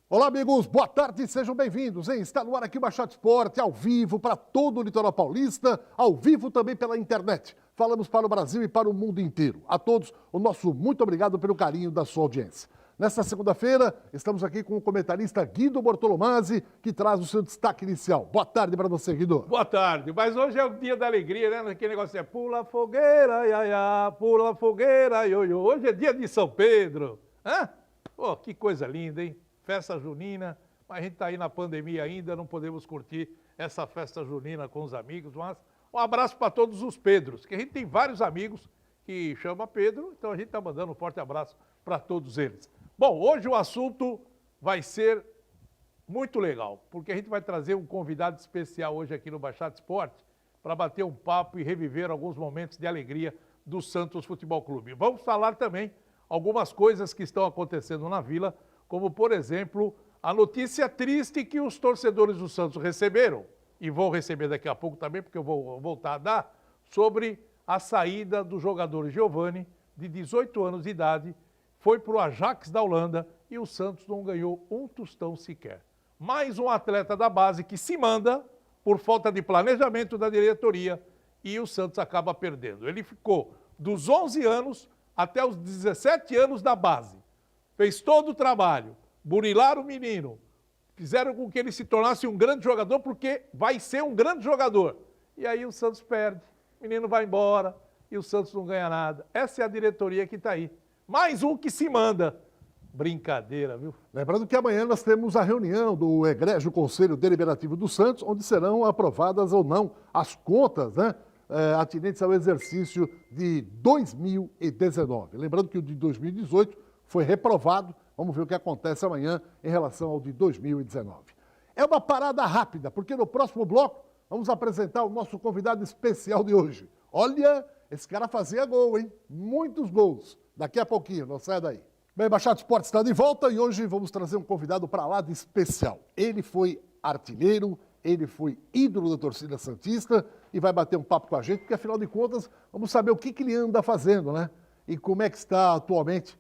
Olá, amigos, boa tarde, sejam bem-vindos, hein? Está no ar aqui o Baixada Esporte, ao vivo para todo o litoral paulista, ao vivo também pela internet. Falamos para o Brasil e para o mundo inteiro. A todos, o nosso muito obrigado pelo carinho da sua audiência. Nesta segunda-feira, estamos aqui com o comentarista Guido Bortolomazzi, que traz o seu destaque inicial. Boa tarde para você, Guido. Boa tarde, mas hoje é o dia da alegria, né? Aquele negócio é pula fogueira, iaiá, pula fogueira, ioiô. Hoje é dia de São Pedro. Hã? Pô, que coisa linda, hein? Festa junina, mas a gente está aí na pandemia ainda, não podemos curtir essa festa junina com os amigos, mas um abraço para todos os Pedros, que a gente tem vários amigos que chama Pedro, então a gente está mandando um forte abraço para todos eles. Bom, hoje o assunto vai ser muito legal, porque a gente vai trazer um convidado especial hoje aqui no Baixada Esporte para bater um papo e reviver alguns momentos de alegria do Santos Futebol Clube. Vamos falar também algumas coisas que estão acontecendo na Vila, como, por exemplo, a notícia triste que os torcedores do Santos receberam, e vão receber daqui a pouco também, porque eu vou voltar a dar, sobre a saída do jogador Giovani, de 18 anos de idade, foi para o Ajax da Holanda e o Santos não ganhou um tostão sequer. Mais um atleta da base que se manda por falta de planejamento da diretoria e o Santos acaba perdendo. Ele ficou dos 11 anos até os 17 anos da base. Fez todo o trabalho, burilaram o menino, fizeram com que ele se tornasse um grande jogador, porque vai ser um grande jogador. E aí o Santos perde, o menino vai embora e o Santos não ganha nada. Essa é a diretoria que está aí. Mais um que se manda. Brincadeira, viu? Lembrando que amanhã nós temos a reunião do Egrégio Conselho Deliberativo do Santos, onde serão aprovadas ou não as contas, né? Atinentes ao exercício de 2019. Lembrando que o de 2018 foi reprovado. Vamos ver o que acontece amanhã em relação ao de 2019. É uma parada rápida, porque no próximo bloco vamos apresentar o nosso convidado especial de hoje. Olha, esse cara fazia gol, hein? Muitos gols. Daqui a pouquinho, não saia daí. Bem, Baixada Esporte está de volta e hoje vamos trazer um convidado para lá de especial. Ele foi artilheiro, ele foi ídolo da torcida santista e vai bater um papo com a gente, porque afinal de contas vamos saber o que ele anda fazendo, né? E como é que está atualmente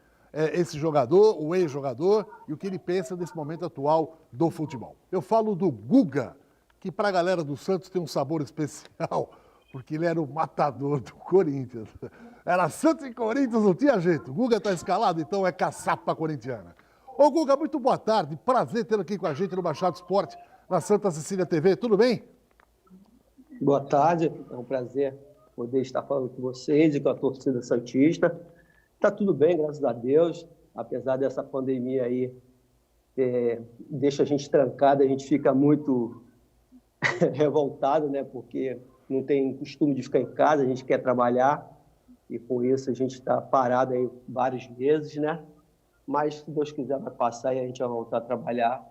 esse jogador, o ex-jogador, e o que ele pensa nesse momento atual do futebol. Eu falo do Guga, que para a galera do Santos tem um sabor especial, porque ele era o matador do Corinthians. Era Santos e Corinthians, não tinha jeito. O Guga está escalado, então é caçapa corintiana. Ô Guga, muito boa tarde, prazer tê-lo aqui com a gente no Baixada Esporte, na Santa Cecília TV, tudo bem? Boa tarde, é um prazer poder estar falando com vocês e com a torcida santista. Está tudo bem, graças a Deus, apesar dessa pandemia aí, deixa a gente trancado, a gente fica muito revoltado, né? Porque não tem costume de ficar em casa, a gente quer trabalhar e com isso a gente está parado aí vários meses, né? Mas se Deus quiser vai passar e a gente vai voltar a trabalhar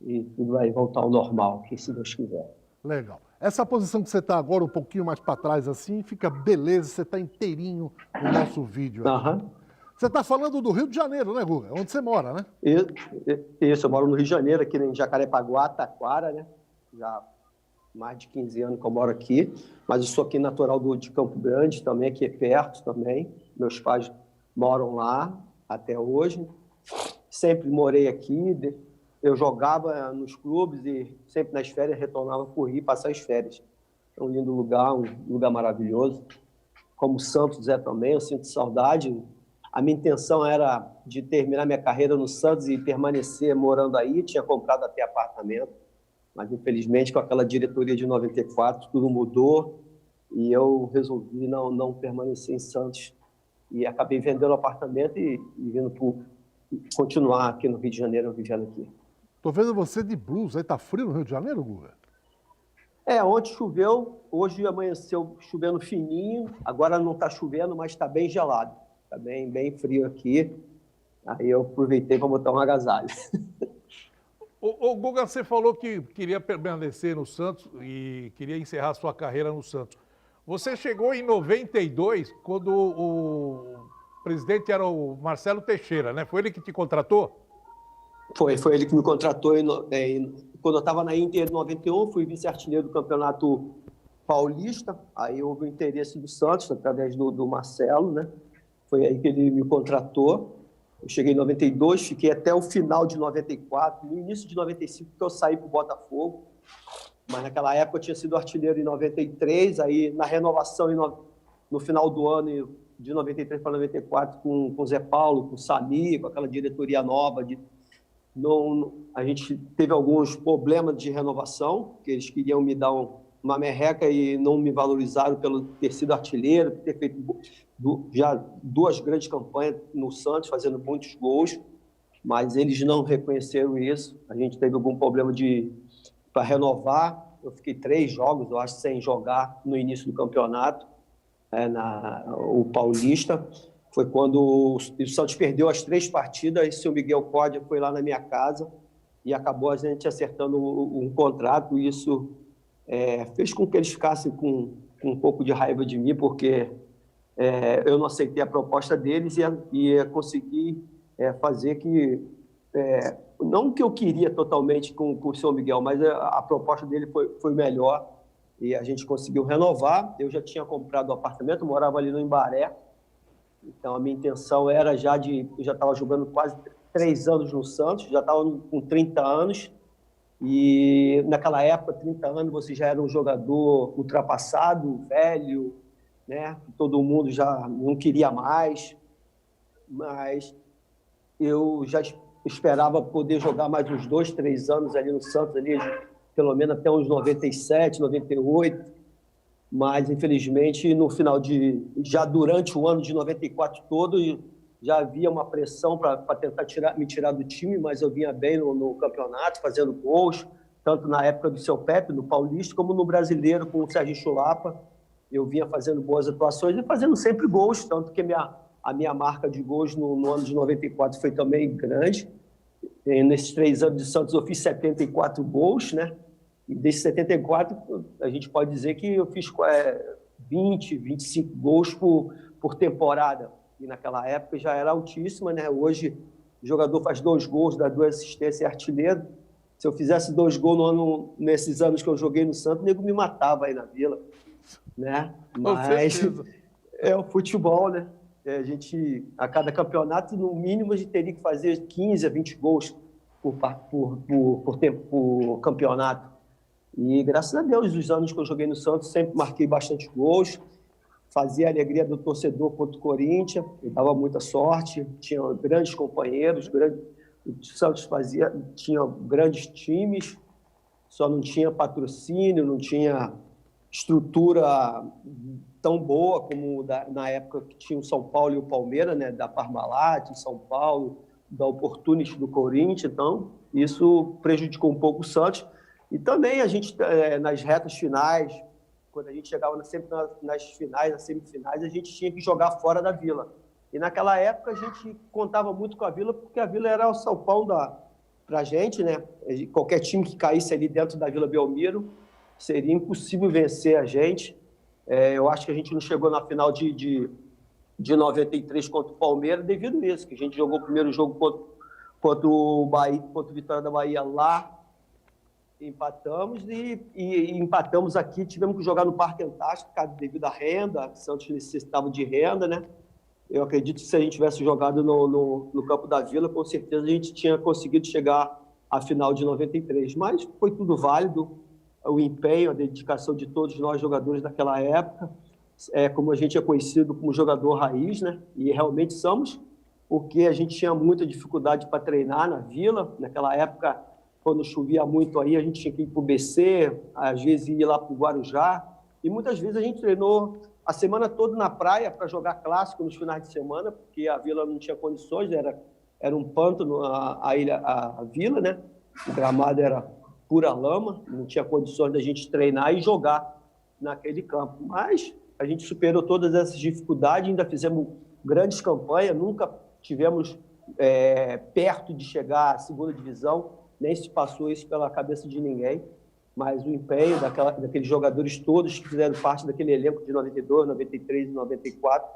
e tudo vai voltar ao normal, que se Deus quiser. Legal. Essa posição que você está agora, um pouquinho mais para trás assim, fica beleza, você está inteirinho no nosso vídeo. Uhum. Você está falando do Rio de Janeiro, né, Guga? Onde você mora, né? Isso, eu moro no Rio de Janeiro, aqui em Jacarepaguá, Taquara, né? Já há mais de 15 anos que eu moro aqui, mas eu sou aqui natural de Campo Grande também, aqui é perto também. Meus pais moram lá até hoje. Sempre morei aqui. Eu jogava nos clubes e sempre nas férias retornava por Rio passar as férias. É um lindo lugar, um lugar maravilhoso. Como Santos é também, eu sinto saudade. A minha intenção era de terminar minha carreira no Santos e permanecer morando aí. Tinha comprado até apartamento, mas infelizmente com aquela diretoria de 94 tudo mudou e eu resolvi não permanecer em Santos. E acabei vendendo o apartamento e vindo continuar aqui no Rio de Janeiro, vivendo aqui. Tô vendo você de blusa, aí tá frio no Rio de Janeiro, Guga? Ontem choveu, hoje amanheceu chovendo fininho, agora não está chovendo, mas está bem gelado, está bem frio aqui, aí eu aproveitei para botar um agasalho. O Guga, você falou que queria permanecer no Santos e queria encerrar sua carreira no Santos. Você chegou em 92, quando o presidente era o Marcelo Teixeira, né? Foi ele que te contratou? Foi ele que me contratou. Quando eu estava na Inter em 91, fui vice-artilheiro do Campeonato Paulista. Aí houve o interesse do Santos, através do Marcelo, né? Foi aí que ele me contratou. Eu cheguei em 92, fiquei até o final de 94, no início de 95 que eu saí para o Botafogo, mas naquela época eu tinha sido artilheiro em 93, aí na renovação no final do ano, de 93 para 94, com o Zé Paulo, com o Sami, com aquela diretoria nova, a gente teve alguns problemas de renovação, que eles queriam me dar uma merreca e não me valorizaram pelo ter sido artilheiro, por ter feito já 2 grandes campanhas no Santos, fazendo muitos gols, mas eles não reconheceram isso. A gente teve algum problema para renovar. Eu fiquei 3 jogos, eu acho, sem jogar no início do campeonato, o Paulista. Foi quando o Santos perdeu as 3 partidas, e o seu Miguel Códia foi lá na minha casa e acabou a gente acertando um contrato. E isso fez com que eles ficassem com um pouco de raiva de mim, porque eu não aceitei a proposta deles e consegui fazer que... não que eu queria totalmente com o seu Miguel, mas a proposta dele foi melhor e a gente conseguiu renovar. Eu já tinha comprado um apartamento, morava ali no Embaré, então a minha intenção era eu já estava jogando quase 3 anos no Santos, já estava com 30 anos, e naquela época, 30 anos, você já era um jogador ultrapassado, velho, né? Todo mundo já não queria mais, mas eu já esperava poder jogar mais uns 2, 3 anos ali no Santos, ali, pelo menos até uns 97, 98, mas infelizmente no final já durante o ano de 94 todo, já havia uma pressão para tentar me tirar do time, mas eu vinha bem no campeonato, fazendo gols, tanto na época do seu Pepe, no Paulista, como no Brasileiro, com o Serginho Chulapa. Eu vinha fazendo boas atuações e fazendo sempre gols, tanto que a minha marca de gols no ano de 94 foi também grande. E nesses 3 anos de Santos eu fiz 74 gols, né? E desses 74, a gente pode dizer que eu fiz 20, 25 gols por temporada. E naquela época já era altíssima, né? Hoje o jogador faz 2 gols, dá 2 assistências e é artilheiro. Se eu fizesse 2 gols nesses anos que eu joguei no Santos, o nego me matava aí na Vila, né? Mas é o futebol, né? A cada campeonato, no mínimo, a gente teria que fazer 15 a 20 gols por campeonato. E, graças a Deus, os anos que eu joguei no Santos, sempre marquei bastante gols, fazia a alegria do torcedor contra o Corinthians, eu dava muita sorte, tinha grandes companheiros, o Santos tinha grandes times, só não tinha patrocínio, não tinha estrutura tão boa como na época que tinha o São Paulo e o Palmeiras, né, da Parmalat, São Paulo, da Opportunity do Corinthians. Então isso prejudicou um pouco o Santos. E também a gente, nas retas finais, quando a gente chegava sempre nas finais, nas semifinais, a gente tinha que jogar fora da Vila. E naquela época a gente contava muito com a Vila, porque a Vila era o São Paulo para a gente, né? Qualquer time que caísse ali dentro da Vila Belmiro, seria impossível vencer a gente. Eu acho que a gente não chegou na final de 93 contra o Palmeiras devido a isso, que a gente jogou o primeiro jogo contra o Bahia, contra o Vitória da Bahia lá, empatamos e empatamos aqui, tivemos que jogar no Parque Antártico, devido à renda, o Santos necessitava de renda, né? Eu acredito que se a gente tivesse jogado no campo da Vila, com certeza a gente tinha conseguido chegar à final de 93, mas foi tudo válido, o empenho, a dedicação de todos nós jogadores daquela época, como a gente é conhecido como jogador raiz, né? E realmente somos, porque a gente tinha muita dificuldade para treinar na Vila, naquela época, quando chovia muito aí, a gente tinha que ir para o BC, às vezes ir lá para o Guarujá, e muitas vezes a gente treinou a semana toda na praia para jogar clássico nos finais de semana, porque a Vila não tinha condições, era um pântano a Vila, né? O gramado era pura lama, não tinha condições da gente treinar e jogar naquele campo. Mas a gente superou todas essas dificuldades, ainda fizemos grandes campanhas, nunca tivemos perto de chegar à segunda divisão, nem se passou isso pela cabeça de ninguém, mas o empenho daqueles jogadores todos que fizeram parte daquele elenco de 92, 93 e 94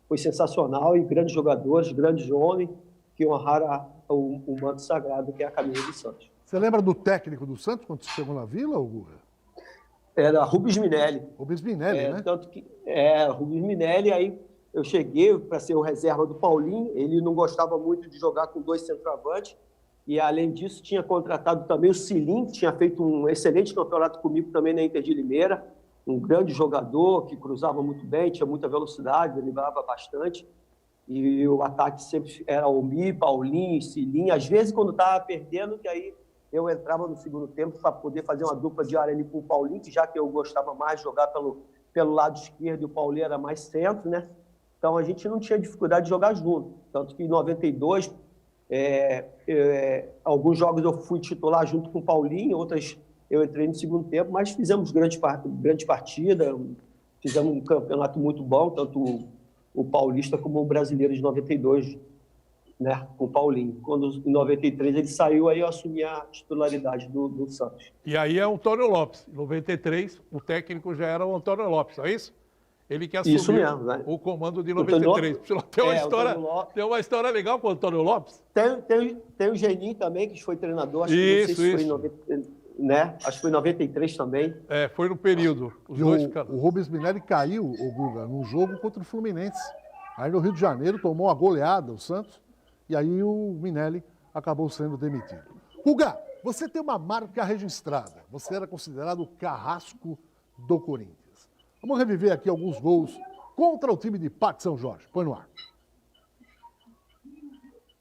foi sensacional, e grandes jogadores, grandes homens que honraram o manto sagrado que é a camisa do Santos. Você lembra do técnico do Santos quando você chegou na Vila, Hugo? Era Rubens Minelli. Rubens Minelli, né? Tanto que Rubens Minelli, aí eu cheguei para ser o reserva do Paulinho, ele não gostava muito de jogar com 2 centroavantes, e além disso tinha contratado também o Cilim, que tinha feito um excelente campeonato comigo também na Inter de Limeira, um grande jogador que cruzava muito bem, tinha muita velocidade, driblava bastante, e o ataque sempre era Almir, Paulinho, Cilim, às vezes quando estava perdendo, que aí eu entrava no segundo tempo para poder fazer uma dupla diária ali com o Paulinho, que já que eu gostava mais de jogar pelo lado esquerdo e o Paulinho era mais centro, né? Então a gente não tinha dificuldade de jogar junto. Tanto que em 92, alguns jogos eu fui titular junto com o Paulinho, outras eu entrei no segundo tempo, mas fizemos grande partida, fizemos um campeonato muito bom, tanto o Paulista como o Brasileiro de 92, né, com o Paulinho. Quando em 93 ele saiu, aí eu assumi a titularidade do Santos. E aí é o Antônio Lopes. Em 93, o técnico já era o Antônio Lopes, é isso? Ele que assumiu Isso mesmo, né? o comando de 93. Tem uma história legal com o Antônio Lopes? Tem o Geninho também, que foi treinador, acho que não sei se foi em 90, né? Acho que foi em 93 também. Foi no período. Os dois ficaram. O Rubens Minelli caiu, o Guga, num jogo contra o Fluminense. Aí no Rio de Janeiro tomou uma goleada, o Santos, e aí o Minelli acabou sendo demitido. Guga, você tem uma marca registrada. Você era considerado o carrasco do Corinthians. Vamos reviver aqui alguns gols contra o time de Parque São Jorge. Põe no ar.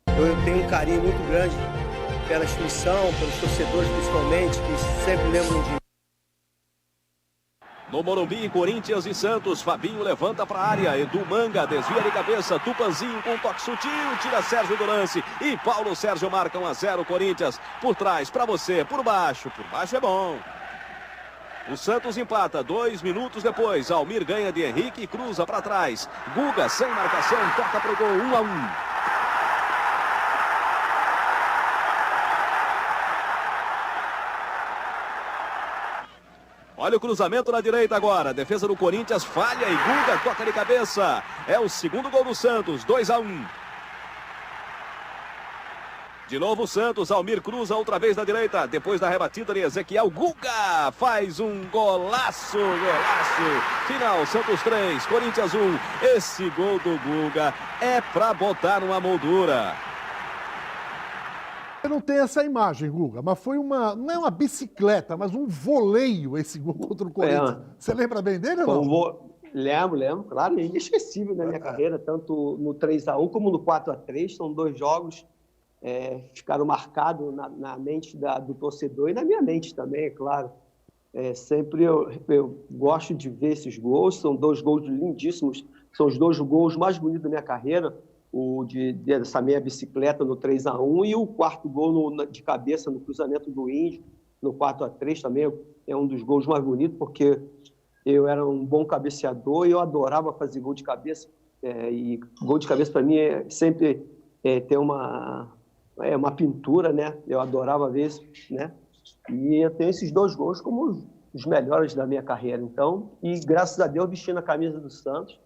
Eu tenho um carinho muito grande pela instituição, pelos torcedores principalmente, que sempre lembram de mim. No Morumbi, Corinthians e Santos, Fabinho levanta para a área, Edu Manga desvia de cabeça, Tupanzinho com um toque sutil, tira Sérgio do lance e Paulo Sérgio marca 1-0 Corinthians. Por trás, para você, por baixo é bom. O Santos empata, 2 minutos depois, Almir ganha de Henrique e cruza para trás. Guga, sem marcação, toca pro gol, 1-1. Olha o cruzamento na direita agora. Defesa do Corinthians falha e Guga toca de cabeça. É o segundo gol do Santos, 2-1. De novo o Santos, Almir cruza outra vez na direita. Depois da rebatida de Ezequiel, Guga faz um golaço. Final, Santos 3, Corinthians 1. Esse gol do Guga é pra botar numa moldura. Eu não tenho essa imagem, Guga, mas foi não é uma bicicleta, mas um voleio esse gol contra o Corinthians. Você lembra bem dele ou não? Lembro, claro, é inesquecível na minha carreira, tanto no 3-1 como no 4-3, são 2 jogos ficaram marcados na mente do torcedor e na minha mente também, é claro. Sempre eu gosto de ver esses gols, são 2 gols lindíssimos, são os 2 gols mais bonitos da minha carreira, o dessa meia bicicleta no 3-1 e o 4º gol de cabeça no cruzamento do Índio, no 4-3 também, é um dos gols mais bonitos, porque eu era um bom cabeceador e eu adorava fazer gol de cabeça, e gol de cabeça para mim sempre ter uma pintura, né? Eu adorava ver isso, né? E eu tenho esses 2 gols como os melhores da minha carreira. Então, e graças a Deus, vestindo a camisa do Santos,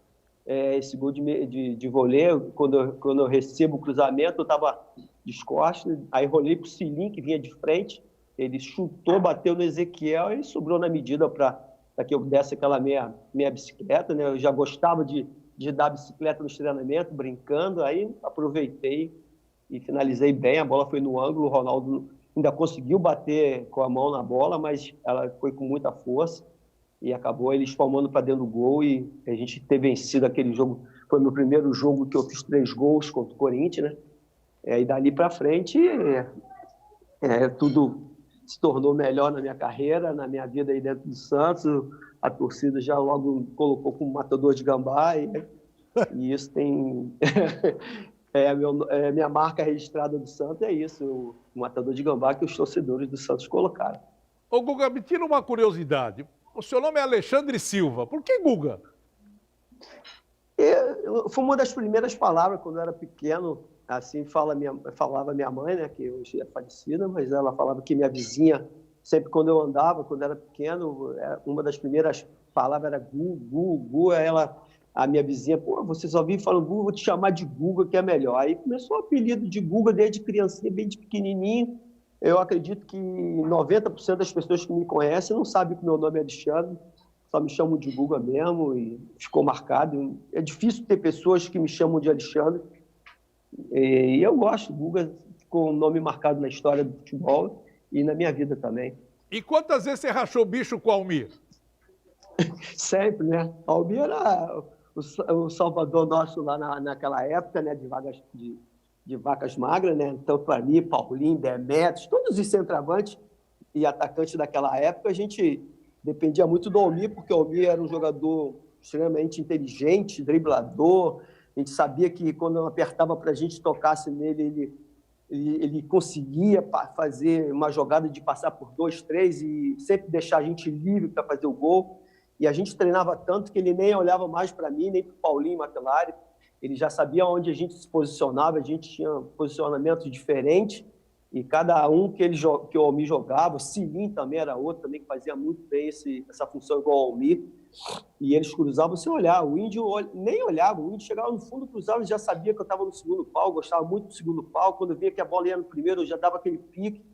esse gol de voleio, quando eu recebo o cruzamento, eu estava descosta, aí rolei para o Cilim, que vinha de frente, ele chutou, bateu no Ezequiel e sobrou na medida para que eu desse aquela minha bicicleta, né? Eu já gostava de dar bicicleta no treinamento, brincando, aí aproveitei e finalizei bem, a bola foi no ângulo, o Ronaldo ainda conseguiu bater com a mão na bola, mas ela foi com muita força e acabou ele espalmando para dentro do gol e a gente ter vencido aquele jogo. Foi meu primeiro jogo que eu fiz 3 gols contra o Corinthians, né? E dali para frente tudo se tornou melhor na minha carreira, na minha vida aí dentro do Santos. A torcida já logo colocou como matador de gambá e isso tem... minha marca registrada do Santos é isso, o matador de gambá que os torcedores do Santos colocaram. Ô Guga, me tira uma curiosidade. O seu nome é Alexandre Silva. Por que Guga? Foi uma das primeiras palavras quando eu era pequeno. Assim falava minha mãe, né, que hoje é falecida, mas ela falava que minha vizinha, sempre quando eu andava, quando eu era pequeno, uma das primeiras palavras era Gu. A minha vizinha, você só vive falando Guga, vou te chamar de Guga, que é melhor. Aí começou o apelido de Guga desde criancinha, bem de pequenininho. Eu acredito que 90% das pessoas que me conhecem não sabem que meu nome é Alexandre. só me chamam de Guga mesmo e ficou marcado. É difícil ter pessoas que me chamam de Alexandre. E eu gosto, Guga ficou um nome marcado na história do futebol e na minha vida também. E quantas vezes você rachou bicho com o Almir? Sempre, né? Almir era o salvador nosso lá naquela época, né? De vacas magras, né? Então, para mim, Paulinho, Demetrios, todos os centroavantes e atacantes daquela época, a gente dependia muito do Almir, porque o Almir era um jogador extremamente inteligente, driblador. A gente sabia que quando apertava para a gente, tocasse nele, ele conseguia fazer uma jogada de passar por 2, 3 e sempre deixar a gente livre para fazer o gol. E a gente treinava tanto que ele nem olhava mais para mim, nem para o Paulinho Matelari. Ele já sabia onde a gente se posicionava, a gente tinha posicionamentos diferentes. E cada um que o Almir jogava, o Cilim também era outro, também que fazia muito bem essa função igual ao Almir. E eles cruzavam sem olhar. O Índio nem olhava, o Índio chegava no fundo, cruzava e já sabia que eu estava no segundo pau, gostava muito do segundo pau. Quando eu via que a bola ia no primeiro, eu já dava aquele pique,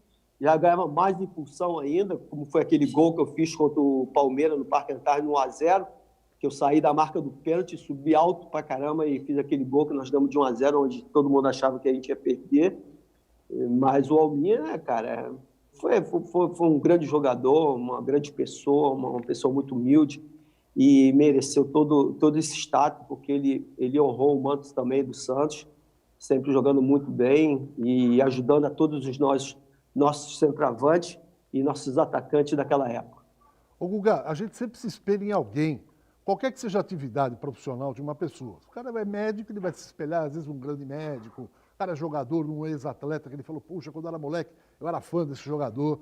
já ganhava mais impulsão ainda, como foi aquele gol que eu fiz contra o Palmeiras no Parque Antártico, no 1-0, que eu saí da marca do pênalti, subi alto pra caramba e fiz aquele gol que nós damos de 1-0, onde todo mundo achava que a gente ia perder. Mas o Almir, né, cara, foi um grande jogador, uma grande pessoa, uma pessoa muito humilde e mereceu todo esse status, porque ele honrou o manto também do Santos, sempre jogando muito bem e ajudando a todos os nossos centroavantes e nossos atacantes daquela época. Ô Guga, a gente sempre se espelha em alguém, qualquer que seja a atividade profissional de uma pessoa. O cara é médico, ele vai se espelhar, às vezes, num grande médico. O cara é jogador, um ex-atleta, que ele falou, puxa, quando eu era moleque, eu era fã desse jogador.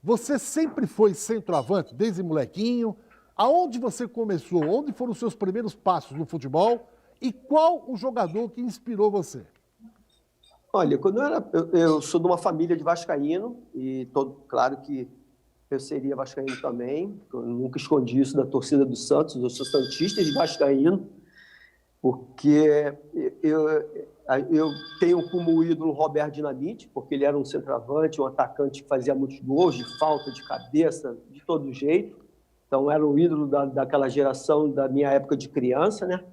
Você sempre foi centroavante, desde molequinho? Aonde você começou? Onde foram os seus primeiros passos no futebol? E qual o jogador que inspirou você? Olha, quando eu sou de uma família de vascaíno, e claro que eu seria vascaíno também, eu nunca escondi isso da torcida do Santos, eu sou santista de vascaíno, porque eu tenho como ídolo o Roberto Dinamite, porque ele era um centroavante, um atacante que fazia muitos gols, de falta, de cabeça, de todo jeito. Então, era o ídolo daquela geração da minha época de criança, né?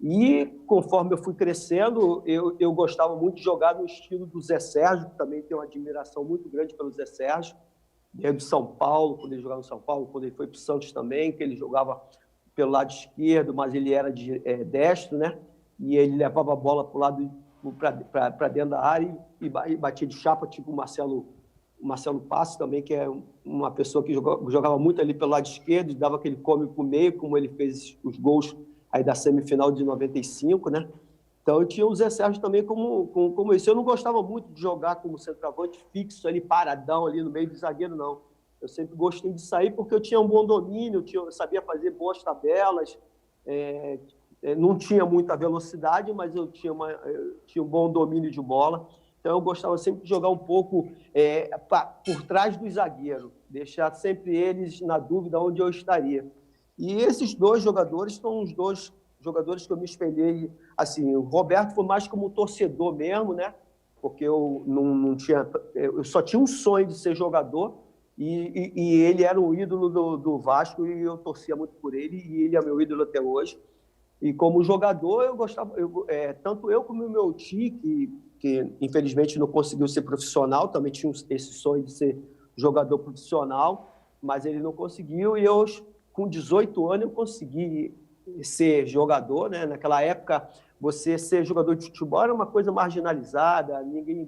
E, conforme eu fui crescendo, eu gostava muito de jogar no estilo do Zé Sérgio, que também tenho uma admiração muito grande pelo Zé Sérgio, desde São Paulo, quando ele jogava no São Paulo, quando ele foi para o Santos também, que ele jogava pelo lado esquerdo, mas ele era destro, né? E ele levava a bola para o lado, para dentro da área e batia de chapa, tipo o Marcelo Passos também, que é uma pessoa que jogava muito ali pelo lado esquerdo, dava aquele come para o meio, como ele fez os gols aí da semifinal de 95, né? Então, eu tinha o Zé Sérgio também como isso. Eu não gostava muito de jogar como centroavante fixo ali, paradão ali no meio de zagueiro, não. Eu sempre gostei de sair porque eu tinha um bom domínio, eu sabia fazer boas tabelas, não tinha muita velocidade, mas eu tinha um bom domínio de bola. Então, eu gostava sempre de jogar um pouco por trás do zagueiro, deixar sempre eles na dúvida onde eu estaria. E esses dois jogadores são os dois jogadores que eu me espelhei. Assim, o Roberto foi mais como torcedor mesmo, né? Porque eu eu só tinha um sonho de ser jogador e ele era o ídolo do Vasco e eu torcia muito por ele e ele é meu ídolo até hoje. E como jogador, eu gostava, tanto eu como o meu tio, que infelizmente não conseguiu ser profissional, também tinha esse sonho de ser jogador profissional, mas ele não conseguiu e eu, com 18 anos, eu consegui ser jogador, né? Naquela época, você ser jogador de futebol era uma coisa marginalizada, ninguém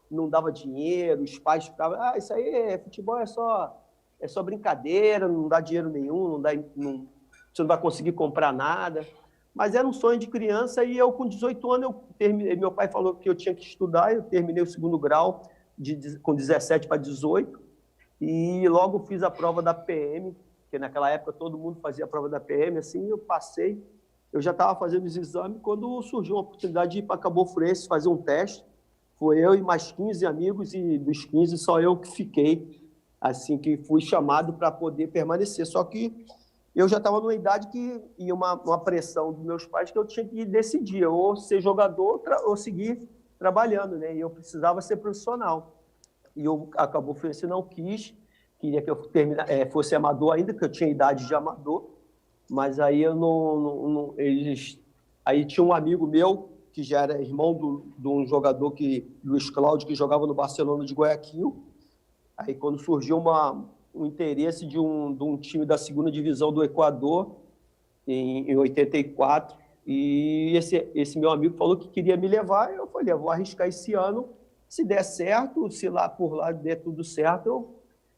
não dava dinheiro, os pais ficavam, isso aí, futebol é só brincadeira, não dá dinheiro nenhum, você não vai conseguir comprar nada. Mas era um sonho de criança e eu, com 18 anos, meu pai falou que eu tinha que estudar, eu terminei o segundo grau com 17 para 18 e logo fiz a prova da PM, porque naquela época todo mundo fazia a prova da PM, assim, eu passei, eu já estava fazendo os exames quando surgiu uma oportunidade de ir para Cabo Frense fazer um teste. Foi eu e mais 15 amigos e dos 15 só eu que fiquei, assim, que fui chamado para poder permanecer. Só que eu já estava numa idade e uma pressão dos meus pais que eu tinha que decidir, ou ser jogador ou seguir trabalhando, né? E eu precisava ser profissional. E a Cabo Frense não quis, queria que eu fosse amador ainda, que eu tinha idade de amador. mas aí eu aí tinha um amigo meu, que já era irmão de um jogador, Luiz Cláudio, que jogava no Barcelona de Guayaquil. Aí quando surgiu um interesse de um time da segunda divisão do Equador, em 84, e esse meu amigo falou que queria me levar, eu falei, eu vou arriscar esse ano, se der certo, se lá por lá der tudo certo,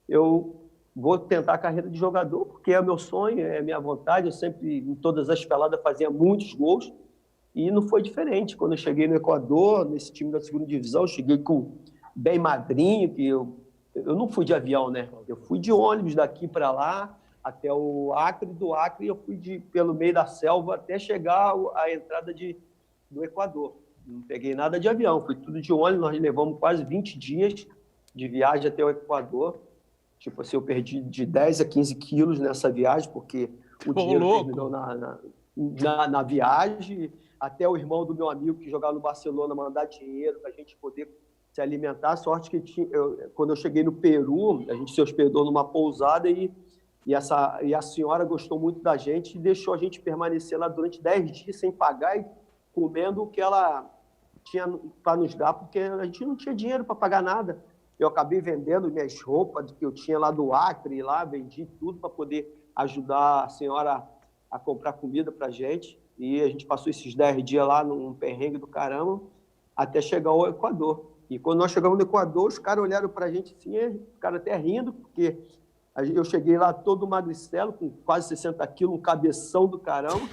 eu vou tentar a carreira de jogador, porque é meu sonho, é minha vontade, eu sempre, em todas as peladas, fazia muitos gols, e não foi diferente. Quando eu cheguei no Equador, nesse time da segunda divisão, eu cheguei bem magrinho, que eu não fui de avião, né? Eu fui de ônibus daqui para lá, até o Acre, do Acre eu fui pelo meio da selva até chegar à entrada do Equador. Não peguei nada de avião, foi tudo de ônibus, nós levamos quase 20 dias de viagem até o Equador. Tipo assim, eu perdi de 10 a 15 quilos nessa viagem, porque o dinheiro terminou na viagem, até o irmão do meu amigo que jogava no Barcelona mandar dinheiro para a gente poder se alimentar. A sorte que quando eu cheguei no Peru, a gente se hospedou numa pousada e a senhora gostou muito da gente e deixou a gente permanecer lá durante 10 dias sem pagar e comendo o que ela tinha para nos dar, porque a gente não tinha dinheiro para pagar nada. Eu acabei vendendo minhas roupas que eu tinha lá do Acre, lá vendi tudo para poder ajudar a senhora a comprar comida para a gente. E a gente passou esses 10 dias lá num perrengue do caramba até chegar ao Equador. E quando nós chegamos no Equador, os caras olharam para a gente assim, ficaram até rindo, porque eu cheguei lá todo magricelo, com quase 60 quilos, um cabeção do caramba,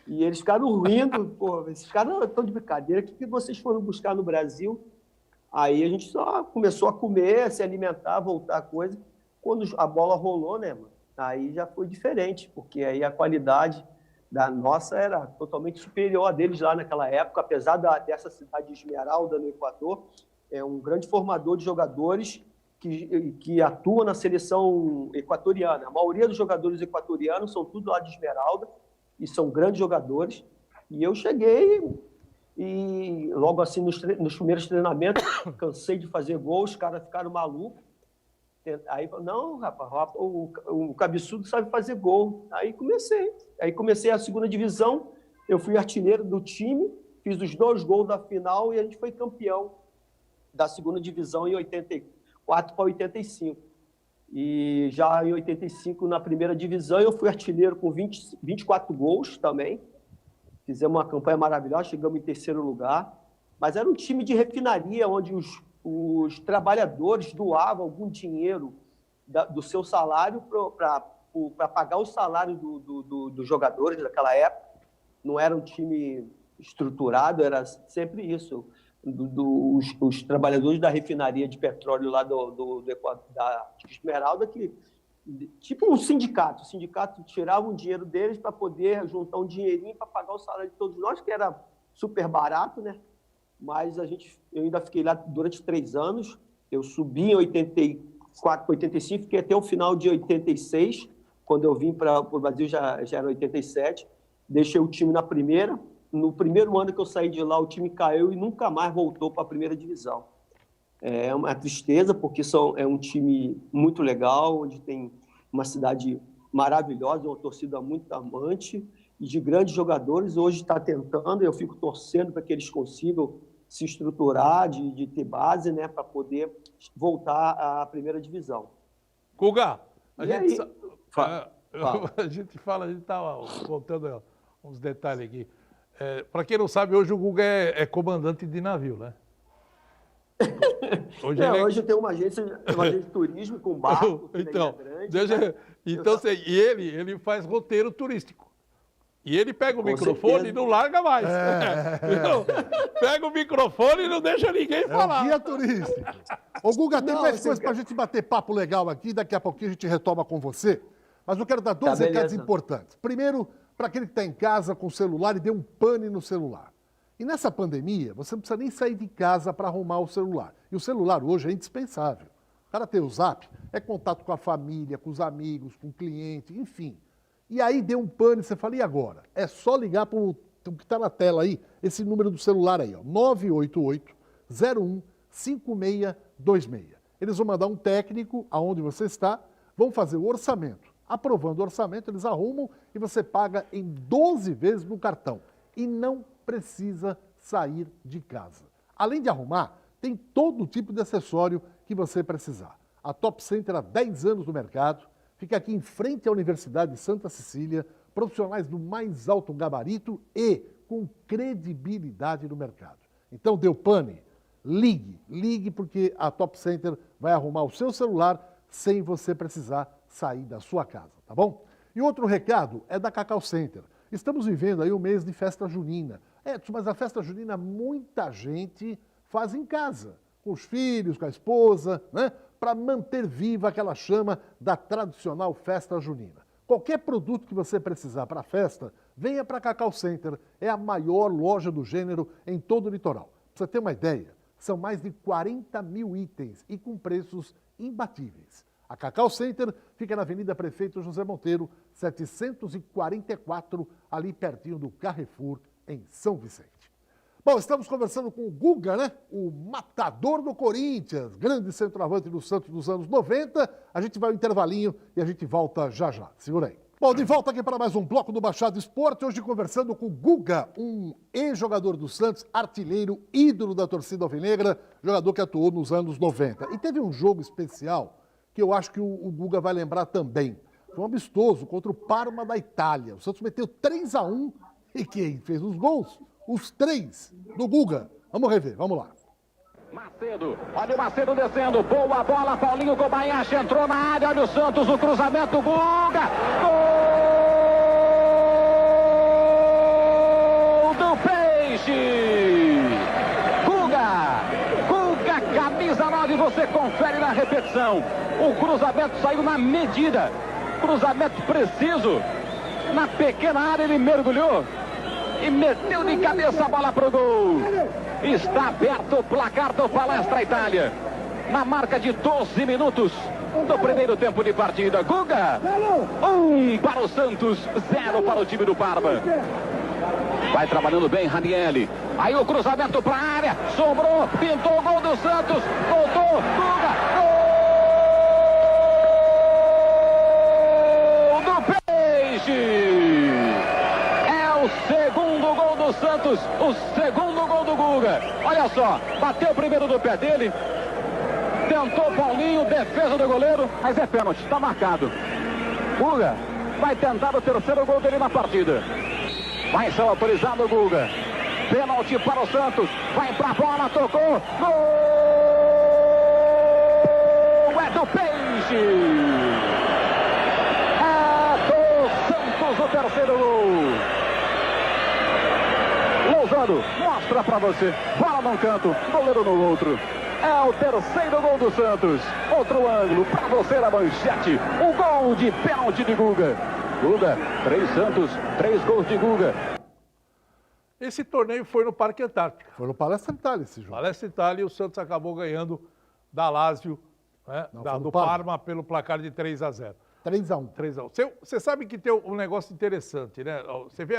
e eles ficaram rindo. Pô, esses caras estão de brincadeira, o que vocês foram buscar no Brasil? Aí a gente só começou a comer, se alimentar, voltar a coisa. Quando a bola rolou, né, mano? Aí já foi diferente, porque aí a qualidade da nossa era totalmente superior a deles lá naquela época, apesar dessa cidade de Esmeralda, no Equador, é um grande formador de jogadores que atua na seleção equatoriana. A maioria dos jogadores equatorianos são tudo lá de Esmeralda e são grandes jogadores. E eu cheguei e logo assim nos primeiros treinamentos cansei de fazer gols, os caras ficaram malucos. Aí, não, rapaz, o cabeçudo sabe fazer gol. Aí comecei a segunda divisão, eu fui artilheiro do time, fiz os 2 gols da final e a gente foi campeão da segunda divisão em 84 para 85. E já em 85, na primeira divisão, eu fui artilheiro com 24 gols também. Fizemos uma campanha maravilhosa, chegamos em 3º lugar. Mas era um time de refinaria, onde os trabalhadores doavam algum dinheiro do seu salário para pagar o salário dos jogadores daquela época. Não era um time estruturado, era sempre isso. Os trabalhadores da refinaria de petróleo lá da Esmeralda, tipo um sindicato. O sindicato tirava um dinheiro deles para poder juntar um dinheirinho para pagar o salário de todos nós, que era super barato, né? Mas eu ainda fiquei lá durante 3 anos. Eu subi em 84 para 85, fiquei até o final de 86. Quando eu vim para o Brasil já era 87. Deixei o time na primeira. No primeiro ano que eu saí de lá, o time caiu e nunca mais voltou para a primeira divisão. É uma tristeza, porque é um time muito legal, onde tem uma cidade maravilhosa, uma torcida muito amante e de grandes jogadores. Hoje está tentando, eu fico torcendo para que eles consigam se estruturar, de ter base, né, para poder voltar à primeira divisão. Guga, a gente está voltando uns detalhes aqui. Para quem não sabe, hoje o Guga é comandante de navio, né? Hoje tem uma agência de turismo com barco. Então, grande, ele faz roteiro turístico. E ele pega o microfone e não larga mais. Pega o microfone e não deixa ninguém falar. É um guia turístico. Ô, Guga, tem mais coisas para a gente bater papo legal aqui. Daqui a pouquinho a gente retoma com você. Mas eu quero dar 2 recados importantes. Primeiro, para aquele que está em casa com o celular e deu um pane no celular. E nessa pandemia, você não precisa nem sair de casa para arrumar o celular. E o celular hoje é indispensável. O cara tem o Zap, é contato com a família, com os amigos, com o cliente, enfim. E aí deu um pane, você fala, e agora? É só ligar para o que está na tela aí, esse número do celular aí, ó, 988-01-5626. Eles vão mandar um técnico aonde você está, vão fazer o orçamento. Aprovando o orçamento, eles arrumam e você paga em 12 vezes no cartão. E não precisa sair de casa. Além de arrumar, tem todo tipo de acessório que você precisar. A Top Center há 10 anos no mercado, fica aqui em frente à Universidade de Santa Cecília, profissionais do mais alto gabarito e com credibilidade no mercado. Então, deu pane? Ligue porque a Top Center vai arrumar o seu celular sem você precisar sair da sua casa, tá bom? E outro recado é da Cacau Center. Estamos vivendo aí um mês de festa junina. Mas a festa junina muita gente faz em casa, com os filhos, com a esposa, né? Para manter viva aquela chama da tradicional festa junina. Qualquer produto que você precisar para a festa, venha para a Cacau Center. É a maior loja do gênero em todo o litoral. Para você ter uma ideia, são mais de 40 mil itens e com preços imbatíveis. A Cacau Center fica na Avenida Prefeito José Monteiro, 744, ali pertinho do Carrefour, em São Vicente. Bom, estamos conversando com o Guga, né? O matador do Corinthians, grande centroavante do Santos dos anos 90. A gente vai ao intervalinho e a gente volta já já. Segura aí. Bom, de volta aqui para mais um bloco do Baixado Esporte, hoje conversando com o Guga, um ex-jogador do Santos, artilheiro, ídolo da torcida alvinegra, jogador que atuou nos anos 90. E teve um jogo especial que eu acho que o Guga vai lembrar também. Foi um amistoso contra o Parma da Itália. O Santos meteu 3-1 e quem fez os gols? Os 3 do Guga. Vamos rever, vamos lá. Macedo, olha o Macedo descendo, boa bola, Paulinho Kobayashi entrou na área, olha o Santos, o cruzamento, Guga, gol do Peixe, Guga, camisa 9, você confere na repetição, o cruzamento saiu na medida, cruzamento preciso, na pequena área ele mergulhou e meteu de cabeça a bola pro gol. Está aberto o placar do Palestra Itália. Na marca de 12 minutos do primeiro tempo de partida. Guga, 1 para o Santos, 0 para o time do Parma. Vai trabalhando bem Ranieri. Aí o cruzamento para a área. Sobrou, pintou o gol do Santos. Voltou, Guga, gol do Peixe. Segundo gol do Santos, o segundo gol do Guga. Olha só, bateu primeiro do pé dele, tentou Paulinho, defesa do goleiro, mas é pênalti, está marcado. Guga vai tentar o terceiro gol dele na partida. Vai ser autorizado o Guga. Pênalti para o Santos, vai pra bola, tocou, gol! É do Peixe! É do Santos o terceiro gol. Lousano, mostra pra você. Bola num canto, goleiro no outro. É o terceiro gol do Santos. Outro ângulo pra você na manchete. O gol de pênalti de Guga. Guga, 3 Santos, 3 gols de Guga. Esse torneio foi no Parque Antártica. Foi no Palestra Itália esse jogo. Palestra Itália, e o Santos acabou ganhando da Lazio, né, do Parma pelo placar de 3-0. 3-1. 3-1. Você sabe que tem um negócio interessante, né? Você vê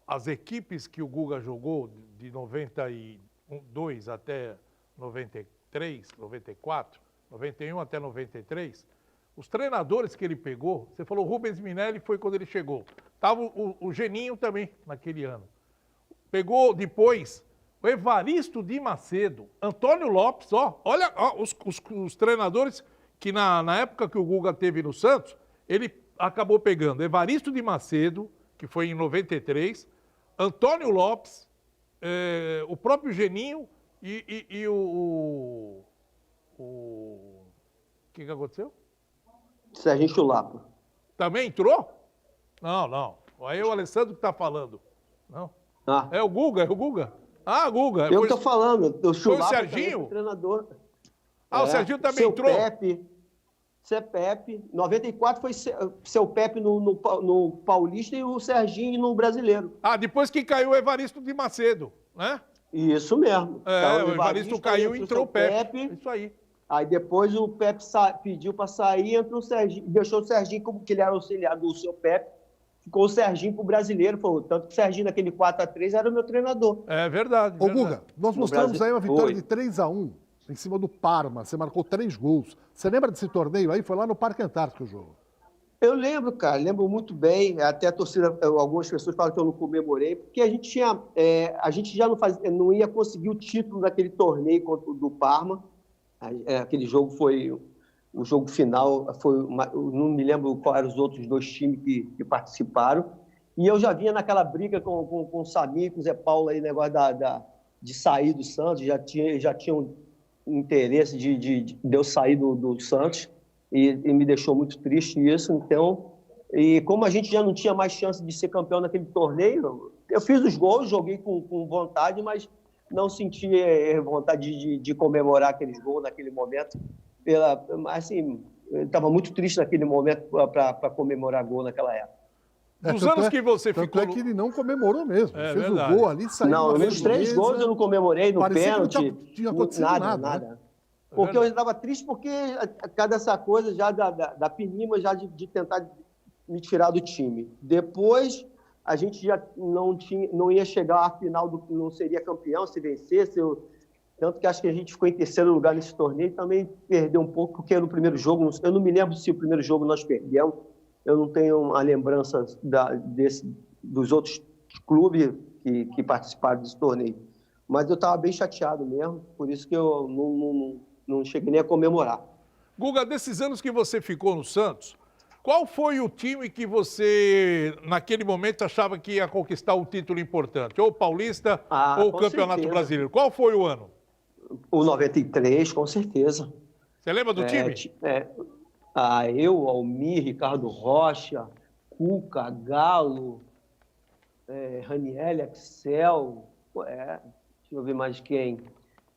as equipes que o Guga jogou de 92 até 93, 94, 91 até 93, os treinadores que ele pegou, você falou Rubens Minelli foi quando ele chegou. Tava o Geninho também naquele ano. Pegou depois o Evaristo de Macedo, Antônio Lopes, olha os treinadores que na época que o Guga teve no Santos, ele acabou pegando Evaristo de Macedo, que foi em 93, Antônio Lopes, o próprio Geninho e o que aconteceu? Serginho Chulapa. Também entrou? Não. Aí é o Alessandro que está falando. Não. Ah. É o Guga. Guga. Eu estou falando. O Chulapa foi o Serginho? Foi treinador. O Serginho também entrou? Seu Pepe. 94 foi seu Pepe no Paulista e o Serginho no Brasileiro. Depois que caiu o Evaristo de Macedo, né? Isso mesmo. O Evaristo caiu e entrou o Pepe. Isso aí. Aí depois o Pepe pediu para sair, entrou o Serginho, deixou o Serginho, como que ele era auxiliar do seu Pepe, ficou o Serginho pro Brasileiro, falou, tanto que o Serginho naquele 4-3 era o meu treinador. É verdade. Ô Guga, nós mostramos aí uma vitória de 3-1 em cima do Parma. Você marcou 3 gols. Você lembra desse torneio aí? Foi lá no Parque Antártico o jogo. Eu lembro, cara, lembro muito bem. Até a torcida, algumas pessoas falam que eu não comemorei, porque a gente já não ia conseguir o título daquele torneio contra o do Parma. Aquele jogo foi o jogo final, eu não me lembro qual eram os outros 2 times que participaram. E eu já vinha naquela briga com o Samir, com o Zé Paulo aí, negócio de sair do Santos, já tinha um interesse de eu sair do Santos. E me deixou muito triste isso. Então, e como a gente já não tinha mais chance de ser campeão naquele torneio, eu fiz os gols, joguei com vontade, mas não senti vontade de comemorar aqueles gols naquele momento. Assim, eu estava muito triste naquele momento para comemorar gol naquela época. Dos anos que você tanto ficou... é que ele não comemorou mesmo. É, fez verdade. o gol ali, saiu Não, nos 3 gols eu não comemorei, no parecia pênalti. Que não tinha acontecido nada. Né? Porque eu estava triste porque, cada essa coisa já da Pinima, já de tentar me tirar do time. Depois, a gente já não ia chegar à final, não seria campeão se vencesse. Tanto que acho que a gente ficou em 3º lugar nesse torneio. Também perdeu um pouco, porque no primeiro jogo, eu não me lembro se o primeiro jogo nós perdemos. Eu não tenho uma lembrança dos outros clubes que participaram desse torneio. Mas eu estava bem chateado mesmo, por isso que eu não cheguei nem a comemorar. Guga, desses anos que você ficou no Santos, qual foi o time que você, naquele momento, achava que ia conquistar um título importante? Ou o Paulista ou o Campeonato Brasileiro? Qual foi o ano? O 93, com certeza. Você lembra do time? Eu, Almir, Ricardo Rocha, Cuca, Galo, Raniel, Axel, deixa eu ver mais quem...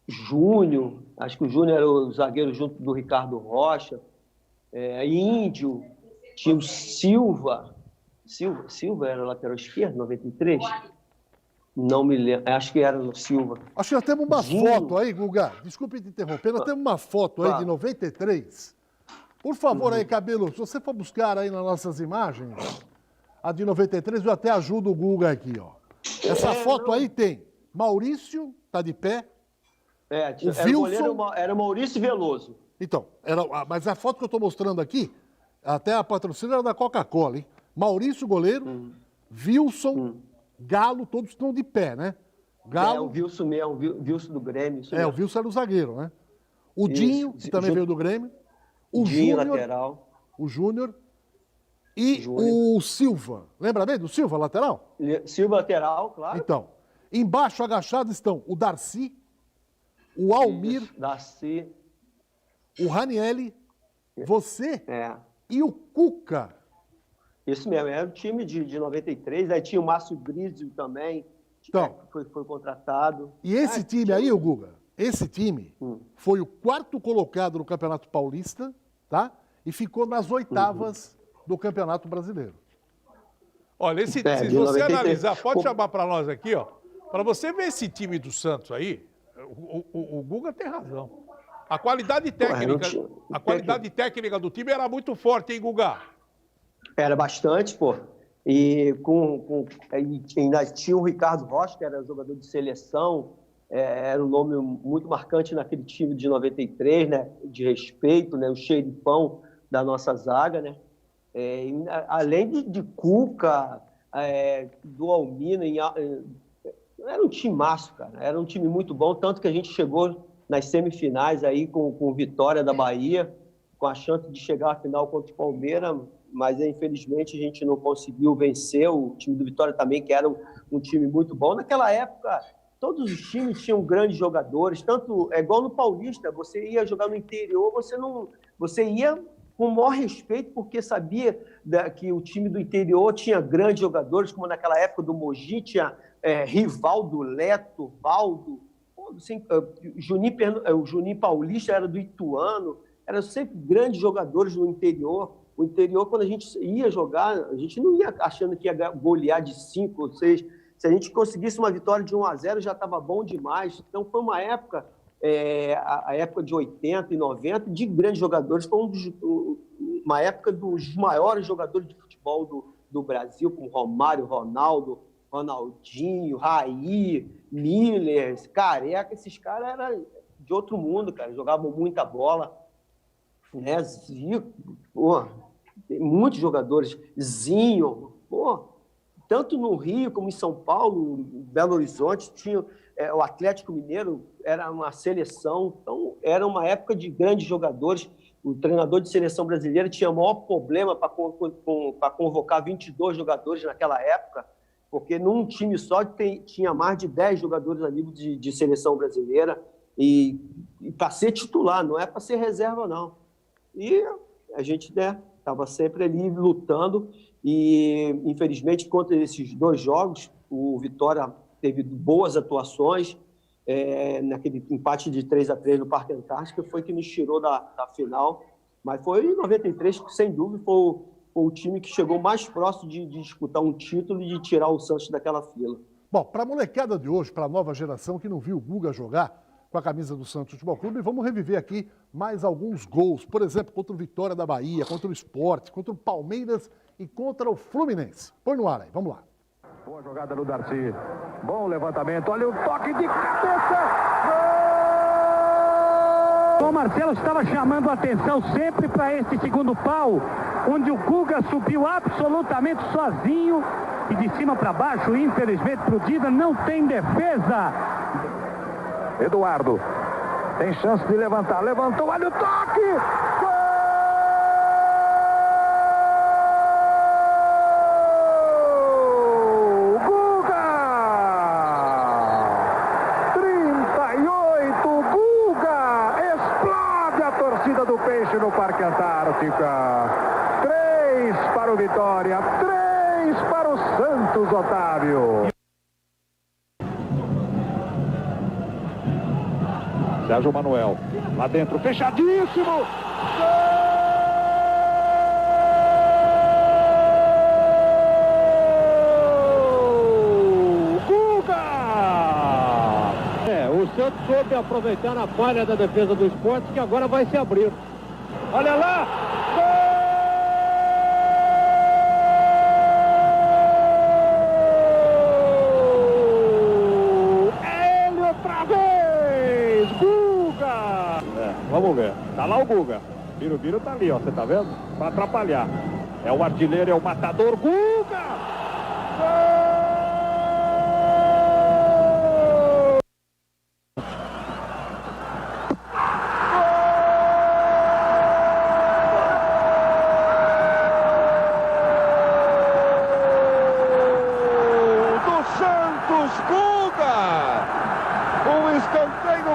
Júnior, acho que o Júnior era o zagueiro junto do Ricardo Rocha, Índio, tinha o Silva era o lateral esquerdo, 93? Não me lembro, acho que era no Silva. Acho que nós temos uma foto aí, Guga, desculpe te interromper, nós temos uma foto aí de 93. Por favor aí, Cabelo, se você for buscar aí nas nossas imagens, a de 93, eu até ajudo o Guga aqui, ó. Essa foto aí tem Maurício, tá de pé, o goleiro era o Maurício Veloso. Então, mas a foto que eu estou mostrando aqui, até a patrocínio era da Coca-Cola, hein? Maurício, goleiro, Wilson, Galo, todos estão de pé, né? Galo, o Wilson mesmo, o Wilson do Grêmio. o Wilson era o zagueiro, né? O Dinho, que também veio do Grêmio. O Dinho, Júnior, lateral. O Júnior. E o Silva. Lembra bem do Silva, lateral? Silva, lateral, claro. Então, embaixo agachados estão o Darcy, o Almir, Darcy, o Ranielli, você e o Cuca. Isso mesmo, era o time de 93, aí tinha o Márcio Brizio também, então, foi contratado. E esse time aí, o Guga, esse time foi o 4º colocado no Campeonato Paulista, tá? E ficou nas 8º do Campeonato Brasileiro. Olha, se você analisar, pode chamar para nós aqui, ó, para você ver esse time do Santos aí, o Guga tem razão. A qualidade técnica do time era muito forte, hein, Guga? Era bastante, pô. E ainda tinha o Ricardo Rocha, que era jogador de seleção, era um nome muito marcante naquele time de 93, né? De respeito, né? O xerifão da nossa zaga, né? Além de Cuca, do Almina, era um timaço, cara. Era um time muito bom, tanto que a gente chegou nas semifinais aí com vitória da Bahia, com a chance de chegar à final contra o Palmeiras, mas infelizmente a gente não conseguiu vencer. O time do Vitória também, que era um time muito bom. Naquela época, todos os times tinham grandes jogadores, tanto igual no Paulista, você ia jogar no interior, você ia com o maior respeito, porque sabia que o time do interior tinha grandes jogadores, como naquela época do Mogi, tinha Rivaldo, Leto, Valdo, o Juninho Paulista era do Ituano, eram sempre grandes jogadores no interior. O interior, quando a gente ia jogar, a gente não ia achando que ia golear de 5 ou 6. Se a gente conseguisse uma vitória de 1-0, já estava bom demais. Então, foi uma época, a época de 80 e 90, de grandes jogadores. Foi uma época dos maiores jogadores de futebol do Brasil, como Romário, Ronaldo, Ronaldinho, Raí, Miller, Careca. Esses caras eram de outro mundo, cara. Jogavam muita bola, né? Zico, pô, tem muitos jogadores. Zinho, pô, tanto no Rio como em São Paulo, Belo Horizonte, tinha o Atlético Mineiro, era uma seleção. Então, era uma época de grandes jogadores. O treinador de seleção brasileira tinha o maior problema para convocar 22 jogadores naquela época, porque num time só tinha mais de 10 jogadores a nível de seleção brasileira, e para ser titular, não é para ser reserva, não. E a gente estava sempre ali lutando, e infelizmente contra esses 2 jogos, o Vitória teve boas atuações, naquele empate de 3-3 no Parque Antártica, foi que nos tirou da final, mas foi em 93, sem dúvida, foi o time que chegou mais próximo de disputar um título e de tirar o Santos daquela fila. Bom, para a molecada de hoje, para a nova geração que não viu o Guga jogar com a camisa do Santos Futebol Clube, vamos reviver aqui mais alguns gols. Por exemplo, contra o Vitória da Bahia, contra o Sport, contra o Palmeiras e contra o Fluminense. Põe no ar aí, vamos lá. Boa jogada do Darcy. Bom levantamento. Olha o toque de cabeça. Gol! O Marcelo estava chamando a atenção sempre para esse segundo pau, onde o Guga subiu absolutamente sozinho e de cima para baixo, infelizmente, pro Dida, não tem defesa. Eduardo tem chance de levantar. Levantou, olha o toque. Gol! No Parque Antártica. 3 para o Vitória, 3 para o Santos, Otávio. Sérgio Manuel, lá dentro, fechadíssimo. Gol! Guga! O Santos soube aproveitar a falha da defesa do Sport, que agora vai se abrir. Olha lá! Gol! Ele outra vez! Guga! Vamos ver. Tá lá o Guga. Birubiru tá ali, ó. Você tá vendo? Pra atrapalhar. É o artilheiro, é o matador. Guga! Gol!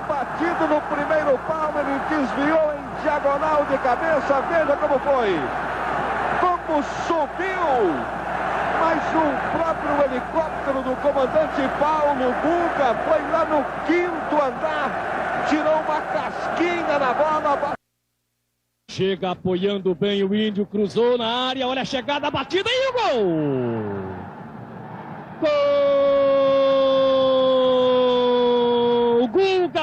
Batido no primeiro pau, ele desviou em diagonal de cabeça, veja como foi, como subiu, mas o próprio helicóptero do comandante Paulo Guga foi lá no 5º andar, tirou uma casquinha na bola. Chega apoiando bem o Índio, cruzou na área, olha a chegada, a batida e o gol! Gol! Guga!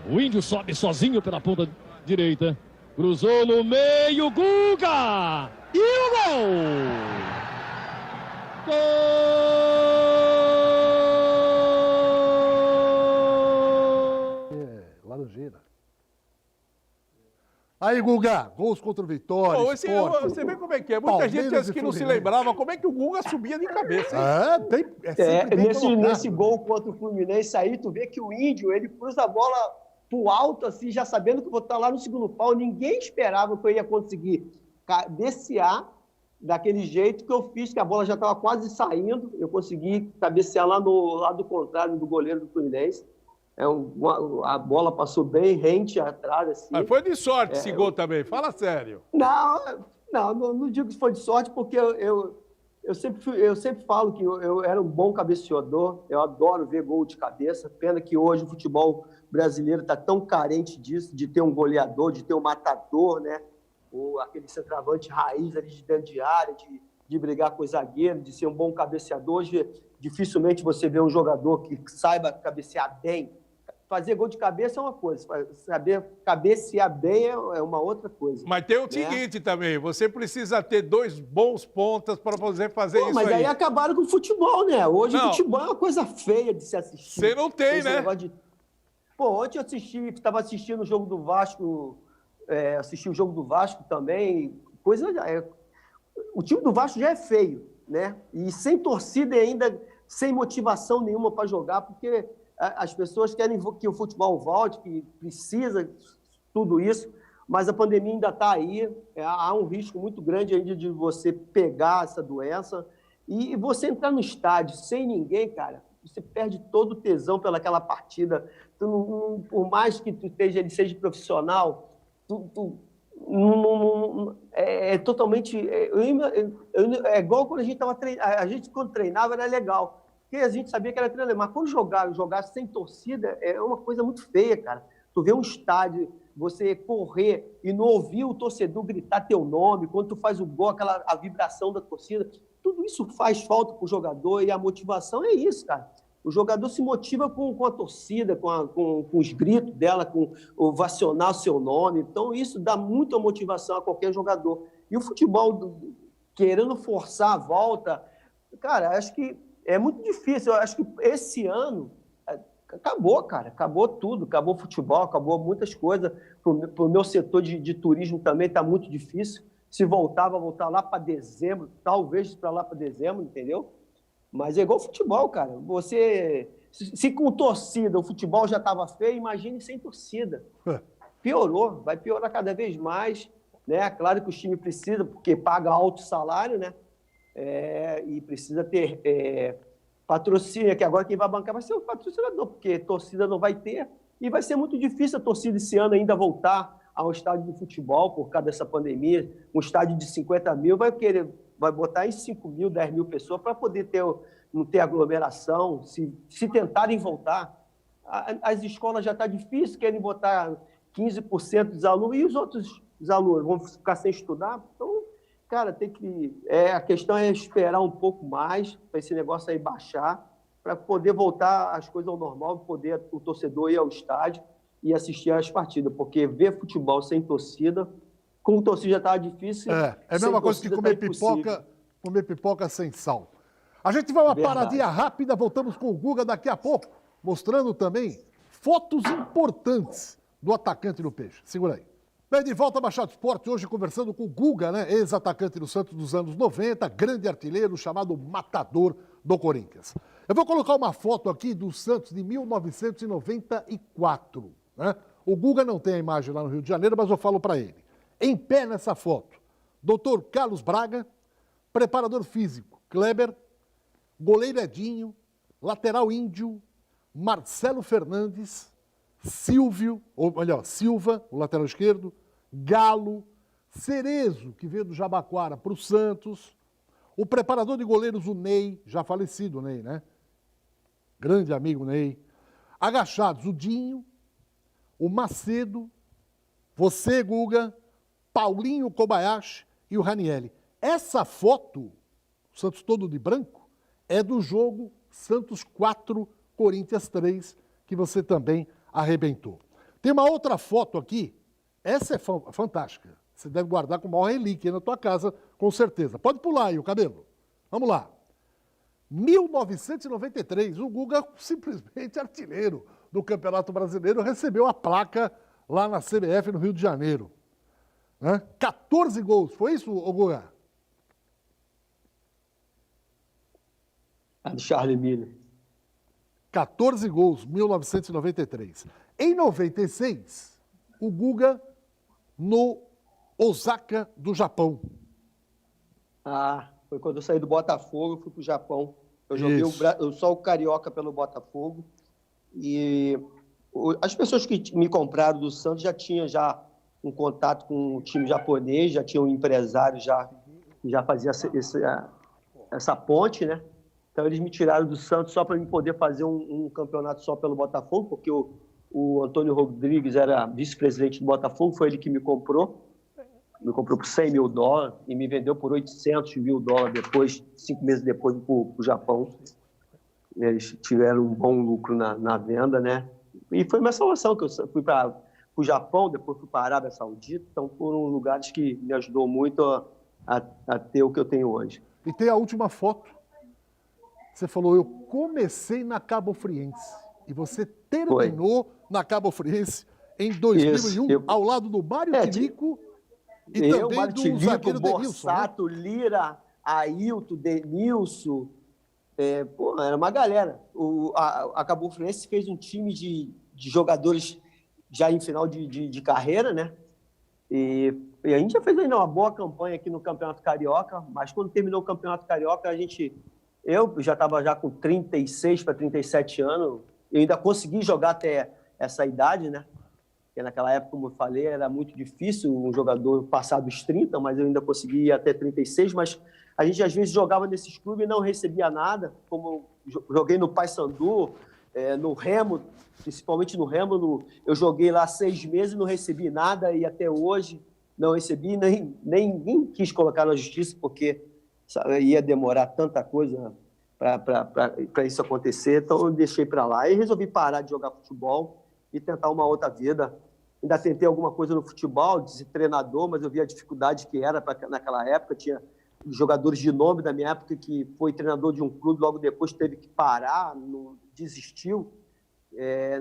O Índio sobe sozinho pela ponta direita. Cruzou no meio, Guga! E o gol! Gol! Laranjeira. Aí, Guga, gols contra o Vitória. Você vê como é que é. Muita gente acha que não se lembrava como é que o Guga subia de cabeça. Nesse gol contra o Fluminense aí, tu vê que o Índio, ele cruza a bola pro alto, assim, já sabendo que eu vou estar lá no segundo pau. Ninguém esperava que eu ia conseguir cabecear daquele jeito que eu fiz, que a bola já estava quase saindo. Eu consegui cabecear lá no lado contrário do goleiro do Fluminense. A bola passou bem rente atrás, assim. Mas foi de sorte esse gol também, fala sério. Não digo que foi de sorte, porque eu sempre falo que eu era um bom cabeceador, eu adoro ver gol de cabeça, pena que hoje o futebol brasileiro está tão carente disso, de ter um goleador, de ter um matador, né? Aquele centroavante raiz ali de dentro de área, de brigar com o zagueiro, de ser um bom cabeceador. Hoje, dificilmente você vê um jogador que saiba cabecear bem. Fazer gol de cabeça é uma coisa, saber cabecear bem é uma outra coisa. Mas tem o seguinte também, você precisa ter 2 bons pontas para poder fazer isso mas aí acabaram com o futebol, né? Hoje o futebol é uma coisa feia de se assistir. Você não tem, né? Pô, ontem eu estava assistindo o jogo do Vasco, assisti o jogo do Vasco também, o time do Vasco já é feio, né? E sem torcida e ainda sem motivação nenhuma para jogar, porque as pessoas querem que o futebol volte, que precisa tudo isso, mas a pandemia ainda está aí, há um risco muito grande ainda de você pegar essa doença, e você entrar no estádio sem ninguém, cara, você perde todo o tesão pelaquela partida. Por mais que ele seja profissional, é totalmente... É igual quando a gente estava treinando. A gente, quando treinava, era legal, porque a gente sabia que era treinamento. Mas quando jogar sem torcida, é uma coisa muito feia, cara. Tu vê um estádio, você correr e não ouvir o torcedor gritar teu nome, quando tu faz o gol, a vibração da torcida, tudo isso faz falta para o jogador, e a motivação é isso, cara. O jogador se motiva com a torcida, com os gritos dela, com ovacionar o seu nome. Então, isso dá muita motivação a qualquer jogador. E o futebol, querendo forçar a volta, cara, acho que é muito difícil. Eu acho que esse ano acabou, cara. Acabou tudo. Acabou o futebol, acabou muitas coisas. Para o meu setor de turismo também está muito difícil. Se voltar, vai voltar lá para dezembro, talvez para lá para dezembro, entendeu? Mas é igual futebol, cara. Se com torcida o futebol já estava feio, imagine sem torcida. Piorou, vai piorar cada vez mais, né? Claro que os times precisam, porque paga alto salário, né? E precisa ter patrocínio, que agora quem vai bancar vai ser o patrocinador, porque torcida não vai ter, e vai ser muito difícil a torcida esse ano ainda voltar ao estádio de futebol por causa dessa pandemia. Um estádio de 50 mil vai botar em 5 mil, 10 mil pessoas para poder não ter aglomeração, se tentarem voltar. As escolas já está difícil, querem botar 15% dos alunos, e os outros alunos vão ficar sem estudar. Então, cara, a questão é esperar um pouco mais para esse negócio aí baixar, para poder voltar as coisas ao normal, poder o torcedor ir ao estádio e assistir às partidas, porque ver futebol sem torcida, com torcida já estava difícil. É a mesma coisa que comer pipoca sem sal. A gente vai uma paradinha rápida, voltamos com o Guga daqui a pouco, mostrando também fotos importantes do atacante do Peixe. Segura aí. Bem, de volta ao Baixada Esporte, hoje conversando com o Guga, né? Ex-atacante do Santos dos anos 90, grande artilheiro, chamado Matador do Corinthians. Eu vou colocar uma foto aqui do Santos de 1994, né? O Guga não tem a imagem lá no Rio de Janeiro, mas eu falo para ele. Em pé nessa foto, Dr. Carlos Braga, preparador físico, Kleber, goleiro Edinho, lateral Índio, Marcelo Fernandes, Silva, o lateral esquerdo, Galo, Cerezo, que veio do Jabaquara para o Santos, o preparador de goleiros, o Ney, já falecido o Ney, né? Grande amigo Ney. Agachados, o Dinho, o Macedo, você, Guga, Paulinho Kobayashi e o Ranieri. Essa foto, o Santos todo de branco, é do jogo Santos 4, Corinthians 3, que você também arrebentou. Tem uma outra foto aqui, essa é fantástica. Você deve guardar com a maior relíquia na tua casa, com certeza. Pode pular aí o cabelo. Vamos lá. 1993, o Guga, simplesmente artilheiro do Campeonato Brasileiro, recebeu a placa lá na CBF, no Rio de Janeiro. 14 gols, foi isso, Guga? A do Charlie Miller. 14 gols, 1993. Em 96, o Guga no Osaka do Japão. Foi quando eu saí do Botafogo, fui pro Japão. Eu joguei só o Carioca pelo Botafogo. E as pessoas que me compraram do Santos já tinham um contato com o time japonês, já tinha um empresário que já fazia essa ponte, né? Então, eles me tiraram do Santos só para eu poder fazer um campeonato só pelo Botafogo, porque o Antônio Rodrigues era vice-presidente do Botafogo, foi ele que me comprou. Me comprou por $100 mil e me vendeu por $800 mil depois, 5 meses depois, para o Japão. Eles tiveram um bom lucro na venda, né? E foi uma salvação, que eu fui para o Japão, depois fui para a Arábia Saudita. Então, foram lugares que me ajudou muito a ter o que eu tenho hoje. E tem a última foto. Você falou, eu comecei na Cabo Friense e você terminou na Cabo Friense em 2001, Isso. ao lado do Mário Tilico e eu, também Mário do Tilico, zagueiro Denilson. Né? Borsato, Lira, Ailton, Denilson, era uma galera. A Cabo Friense fez um time de jogadores já em final de carreira, né? E a gente já fez ainda uma boa campanha aqui no Campeonato Carioca, mas quando terminou o Campeonato Carioca, eu já estava já com 36 para 37 anos, eu ainda consegui jogar até essa idade, né? Porque naquela época, como eu falei, era muito difícil um jogador passar dos 30, mas eu ainda consegui ir até 36, mas a gente às vezes jogava nesses clubes e não recebia nada, como joguei no Paysandu, no Remo, principalmente no Remo, eu joguei lá 6 meses e não recebi nada, e até hoje não recebi, nem quis colocar na justiça, porque ia demorar tanta coisa para isso acontecer, então eu deixei para lá. E resolvi parar de jogar futebol e tentar uma outra vida. Ainda tentei alguma coisa no futebol, de ser treinador, mas eu vi a dificuldade que era naquela época. Tinha jogadores de nome da minha época que foi treinador de um clube, logo depois teve que parar, desistiu.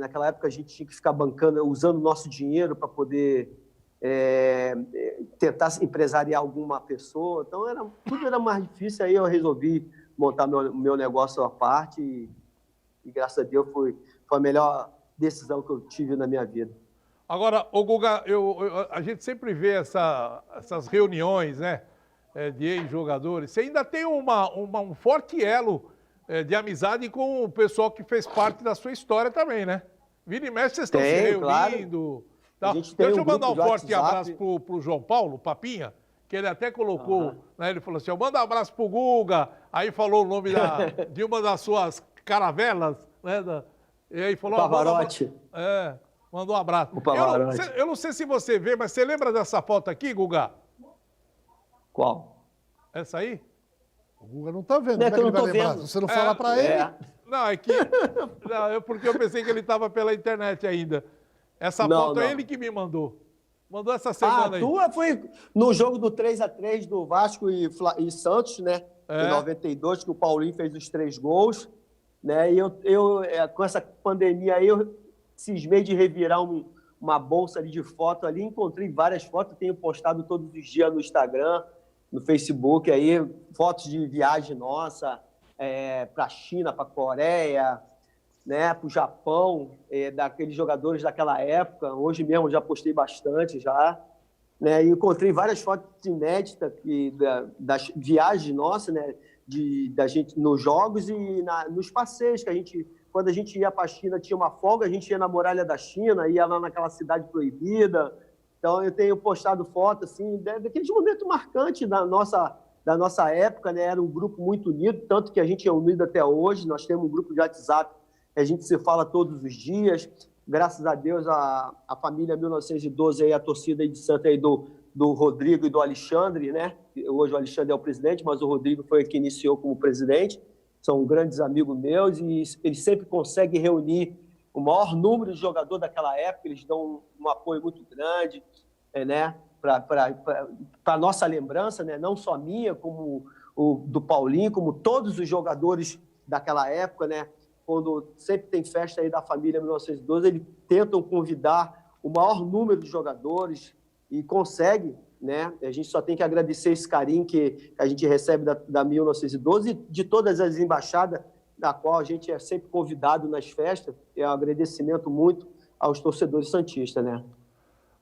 Naquela época a gente tinha que ficar bancando, usando o nosso dinheiro para poder tentar empresariar alguma pessoa. Então tudo era mais difícil. Aí eu resolvi montar meu negócio à parte e graças a Deus foi a melhor decisão que eu tive na minha vida. Agora, ô Guga, a gente sempre vê essas reuniões, né, de ex-jogadores. Você ainda tem um forte elo de amizade com o pessoal que fez parte da sua história também, né? Vira e mexe, vocês estão se reunindo. Claro. Tá. Deixa eu mandar um forte abraço pro João Paulo, Papinha, que ele até colocou, né? Ele falou assim, manda um abraço pro Guga, aí falou o nome de uma das suas caravelas, né? E aí falou... Pavarotti. Mandou um abraço. Eu não sei se você vê, mas você lembra dessa foto aqui, Guga? Qual? Essa aí? O Guga não tá vendo, como é que ele vai lembrar? Se você não falar pra ele... Não, é que... porque eu pensei que ele estava pela internet ainda. Essa foto é ele que me mandou. Mandou essa semana aí. A tua foi no jogo do 3x3 do Vasco e Santos, né? Em 92, que o Paulinho fez os 3 gols. Né? E eu com essa pandemia aí, eu cismei de revirar uma bolsa ali de foto ali. Encontrei várias fotos, tenho postado todos os dias no Instagram, no Facebook, aí, fotos de viagem nossa para a China, para a Coreia, né, para o Japão, daqueles jogadores daquela época. Hoje mesmo já postei bastante já, né, e encontrei várias fotos inéditas das viagens nossas, né, da gente nos jogos e nos passeios que a gente, quando a gente ia para a China, tinha uma folga, a gente ia na muralha da China, ia lá naquela cidade proibida. Então eu tenho postado fotos assim daqueles momentos marcantes da nossa época, né? Era um grupo muito unido, tanto que a gente é unido até hoje. Nós temos um grupo de WhatsApp, a gente se fala todos os dias. Graças a Deus, a família 1912, aí, a torcida aí de Santa, aí do Rodrigo e do Alexandre, né? Hoje o Alexandre é o presidente, mas o Rodrigo foi que iniciou como presidente. São grandes amigos meus e eles sempre conseguem reunir o maior número de jogadores daquela época. Eles dão um apoio muito grande, né? Para a nossa lembrança, né? Não só minha, como o do Paulinho, como todos os jogadores daquela época, né? Quando sempre tem festa aí da família 1912, eles tentam convidar o maior número de jogadores e consegue, né? A gente só tem que agradecer esse carinho que a gente recebe da 1912 e de todas as embaixadas, da qual a gente é sempre convidado nas festas. É um agradecimento muito aos torcedores santistas, né?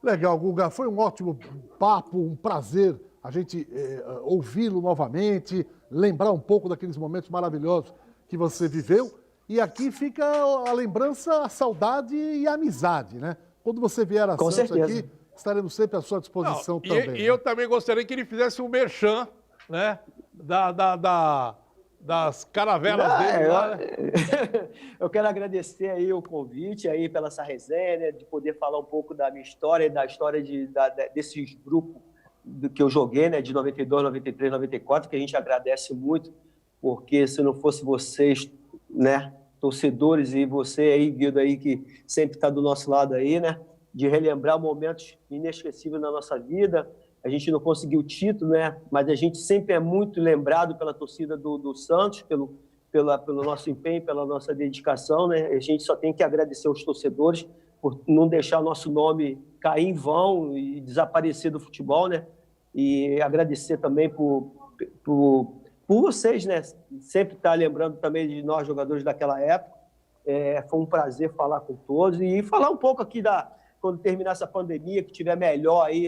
Legal, Guga. Foi um ótimo papo, um prazer a gente ouvi-lo novamente, lembrar um pouco daqueles momentos maravilhosos que você viveu. E aqui fica a lembrança, a saudade e a amizade, né? Quando você vier a Santos aqui, estaremos sempre à sua disposição também. E eu também gostaria que ele fizesse um merchan, né? Das caravelas dele lá, né? Eu quero agradecer aí o convite aí pela essa resenha, né, de poder falar um pouco da minha história e da história desses grupos que eu joguei, né, de 92, 93, 94, que a gente agradece muito, porque se não fosse vocês, né, torcedores, e você aí, Guido, aí, que sempre está do nosso lado aí, né, de relembrar momentos inesquecíveis na nossa vida. A gente não conseguiu o título, né, mas a gente sempre é muito lembrado pela torcida do Santos, pelo nosso empenho, pela nossa dedicação, né. A gente só tem que agradecer aos torcedores por não deixar o nosso nome cair em vão e desaparecer do futebol, né? E agradecer também por vocês, né? Sempre estar lembrando também de nós, jogadores daquela época. Foi um prazer falar com todos e falar um pouco aqui quando terminar essa pandemia, que tiver melhor aí,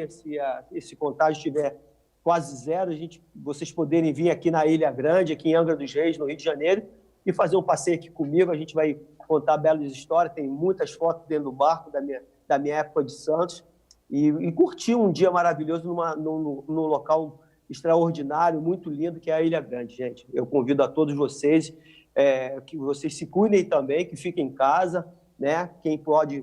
esse contágio tiver quase zero, vocês poderem vir aqui na Ilha Grande, aqui em Angra dos Reis, no Rio de Janeiro, e fazer um passeio aqui comigo. A gente vai contar belas histórias, tem muitas fotos dentro do barco da minha época de Santos, e curtir um dia maravilhoso num local extraordinário, muito lindo, que é a Ilha Grande, gente. Eu convido a todos vocês, que vocês se cuidem também, que fiquem em casa, né? Quem pode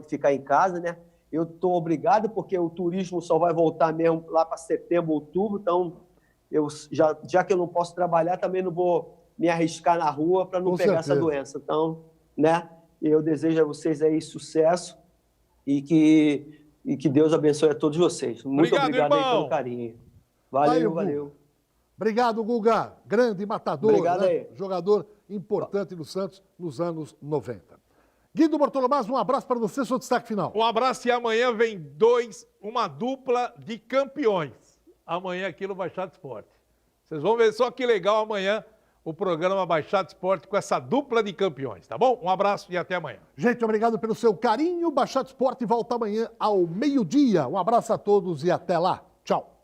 ficar em casa, né? Eu estou obrigado, porque o turismo só vai voltar mesmo lá para setembro, outubro, então, já que eu não posso trabalhar, também não vou me arriscar na rua para não pegar essa doença. Então, né? Eu desejo a vocês aí sucesso e que Deus abençoe a todos vocês. Muito obrigado aí pelo carinho. Valeu. Obrigado, Guga. Grande matador, obrigado, né? Jogador importante no Santos nos anos 90. Guido Bortolomás, um abraço para você, seu destaque final. Um abraço e amanhã vem uma dupla de campeões. Amanhã aqui no Baixada Esporte. Vocês vão ver só que legal amanhã o programa Baixada Esporte com essa dupla de campeões, tá bom? Um abraço e até amanhã. Gente, obrigado pelo seu carinho. Baixada Esporte volta amanhã ao meio-dia. Um abraço a todos e até lá. Tchau.